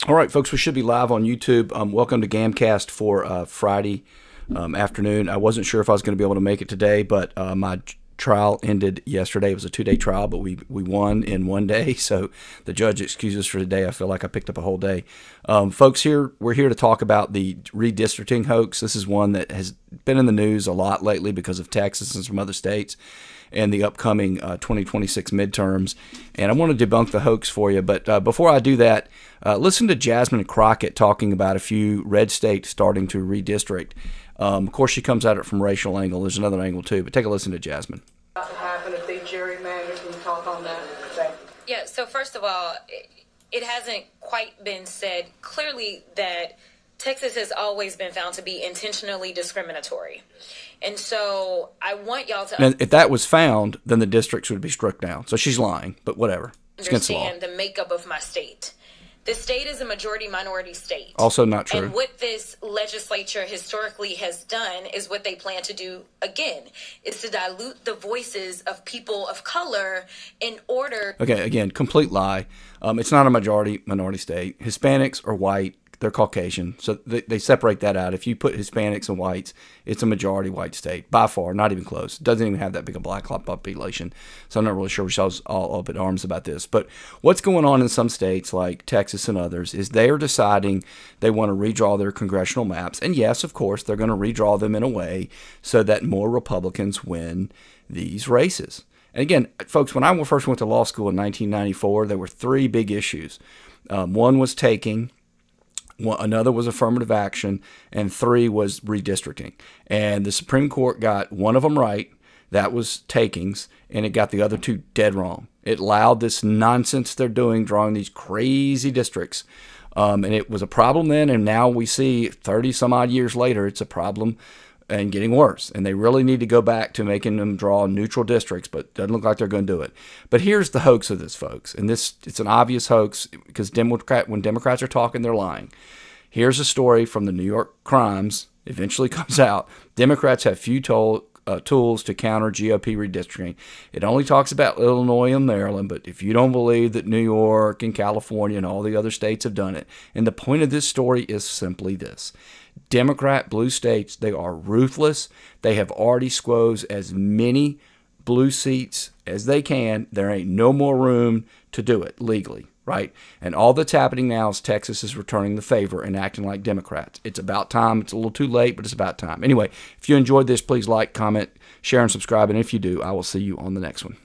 All right, folks, we should be live on YouTube. Welcome to Gamcast for Friday afternoon. I wasn't sure if I was going to be able to make it today, but my trial ended yesterday. It was a 2-day trial, but we won in 1 day. So the judge excuses for today. I feel like I picked up a whole day. Folks, we're here to talk about the redistricting hoax. This is one that has been in the news a lot lately because of Texas and some other states and the upcoming 2026 midterms. And I want to debunk the hoax for you. But before I do that, listen to Jasmine Crockett talking about a few red states starting to redistrict. Of course, she comes at it from racial angle. There's another angle, too. But take a listen to Jasmine. What happened if they gerrymander? Can you talk on that? Yeah, so first of all, it hasn't quite been said clearly that Texas has always been found to be intentionally discriminatory. And so I want y'all to And if that was found, then the districts would be struck down. So she's lying, but whatever. It's against the law. understand the makeup of my state. The state is a majority-minority state. Also not true. And what this legislature historically has done is what they plan to do again, is to dilute the voices of people of color in order. Okay, again, complete lie. It's not a majority-minority state. Hispanics are white. They're Caucasian. So they separate that out. If you put Hispanics and whites, it's a majority white state. By far, not even close. It doesn't even have that big a black population. So I'm not really sure we're all up in arms about this. But what's going on in some states like Texas and others is they're deciding they want to redraw their congressional maps. And yes, of course, they're going to redraw them in a way so that more Republicans win these races. And again, folks, when I first went to law school in 1994, there were three big issues. One was taking. Another was affirmative action, and three was redistricting. And the Supreme Court got one of them right, that was takings, and it got the other two dead wrong. It allowed this nonsense they're doing, drawing these crazy districts. And it was a problem then, and now we see 30 some odd years later, it's a problem and getting worse. And they really need to go back to making them draw neutral districts, but it doesn't look like they're going to do it. But here's the hoax of this, folks. And it's an obvious hoax because when Democrats are talking, they're lying. Here's a story from the New York Crimes. Eventually comes out. Democrats have few tools to counter GOP redistricting. It only talks about Illinois and Maryland, but if you don't believe that New York and California and all the other states have done it, and the point of this story is simply this. Democrat blue states, they are ruthless. They have already squozed as many blue seats as they can. There ain't no more room to do it legally, right? And all that's happening now is Texas is returning the favor and acting like Democrats. It's about time. It's a little too late, but it's about time. Anyway, if you enjoyed this, please like, comment, share, and subscribe. And if you do, I will see you on the next one.